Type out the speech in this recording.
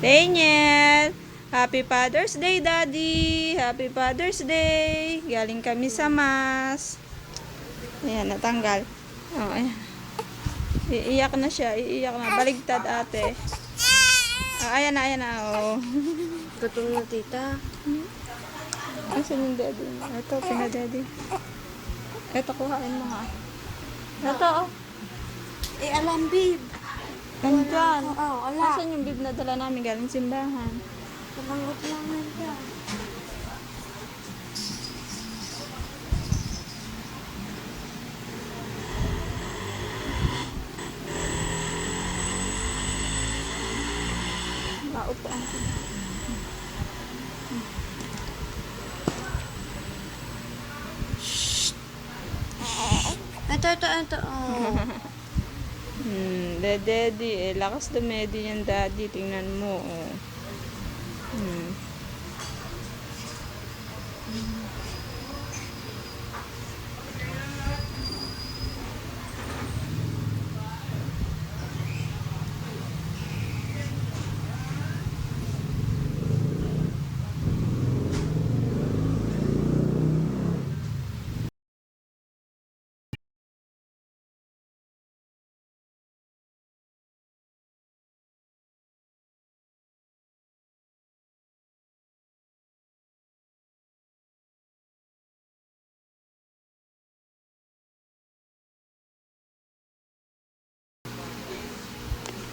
Daniel! Happy Father's Day, Daddy! Happy Father's Day! Galing kami sa Mass. Ayan, natanggal. Oh, ayan. Iiyak na siya. Iiyak na. Baligtad, ate. Ayan na. Oh. Gutom na, tita. Asan yung daddy? Ito, pinadaddy. Ito, kuhain mo nga. Ito, oh. Alam, babe. Nandyan. Oo, ala. Asan yung bib na dala namin galing simbahan? Nabangot lang nandyan. Maupo ang Ito. Oh. Daddy, lakas dumedi yung daddy. Tingnan mo, oh.